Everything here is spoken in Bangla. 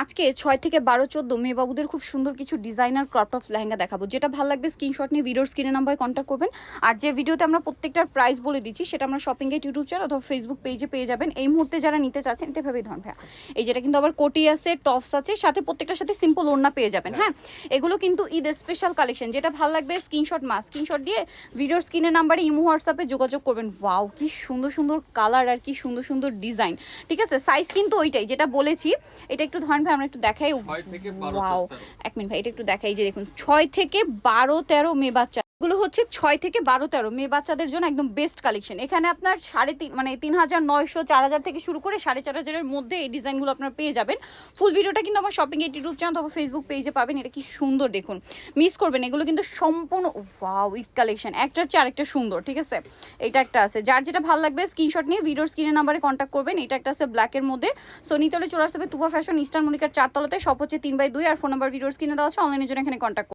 আজকে 6 থেকে 12 14 মেয়ে বাবুদের খুব সুন্দর কিছু ডিজাইনার ক্রপ টপস লেহেঙ্গা দেখাবো। যেটা ভালো লাগবে স্ক্রিনশট নিয়ে ভিডিওর স্ক্রিনে নাম্বারে কন্ট্যাক্ট করবেন। আর যে ভিডিওতে আমরা প্রত্যেকটার প্রাইস বলে দিচ্ছি সেটা আমরা শপিং গেট ইউটিউব চ্যানেল অথবা ফেসবুক পেজে পেয়ে যাবেন। এই মুহূর্তে যারা নিতে চাচ্ছেন এটা ভেবেই ধরুন ভাইয়া, এই যেটা কিন্তু আবার কোটি আছে, টপস আছে, সাথে প্রত্যেকটার সাথে সিম্পল ওড়না পেয়ে যাবেন। হ্যাঁ, এগুলো কিন্তু ঈদ স্পেশাল কালেকশন। যেটা ভালো লাগবে স্ক্রিনশট দিয়ে ভিডিওর স্ক্রিনে নাম্বারে ইমো হোয়াটসঅ্যাপে যোগাযোগ করবেন। ওয়াও, কি সুন্দর সুন্দর কালার আর কি সুন্দর সুন্দর ডিজাইন। ঠিক আছে, সাইজ কিন্তু ওইটাই যেটা বলেছি। এটা একটু ধরেন ভাই, আমরা একটু দেখাই। ওয়াও, এক মিনিট ভাই, এটা একটু দেখাই। যে দেখুন 6 থেকে 12 13 মেয়ে বাচ্চা, এগুলো হচ্ছে 6 থেকে 12 13 মেয়ে বাচ্চাদের জন্য একদম বেস্ট কালেকশন। এখানে আপনার 3.5 মানে 3900 4000 থেকে শুরু করে 4500 এর মধ্যে এই ডিজাইনগুলো আপনারা পেয়ে যাবেন। ফুল ভিডিওটা কিন্তু আমার শপিং এর ইউটিউব চ্যানেল অথবা ফেসবুক পেজে পাবেন। এটা কি সুন্দর দেখুন, মিস করবেন। এগুলো কিন্তু সম্পূর্ণ ওয়াও ঈদ কালেকশন, একটার চেয়ে আরেকটা সুন্দর। ঠিক আছে, এটা একটা আছে, যার যেটা ভালো লাগবে স্ক্রিনশট নিয়ে ভিডিওর স্ক্রিনের নাম্বারে কন্ট্যাক্ট করবেন। এটা একটা আছে ব্ল্যাকের মধ্যে। সো নিতলে চলে আসতে হবে তুফা ফ্যাশন, ইস্টার্ন মল্লিকার 4 তলাতে। শপ হচ্ছে 3/2 আর ফোন নাম্বার ভিডিওর স্ক্রিনে দেওয়া আছে। অনলাইনের জন্য এখানে কন্ট্যাক্ট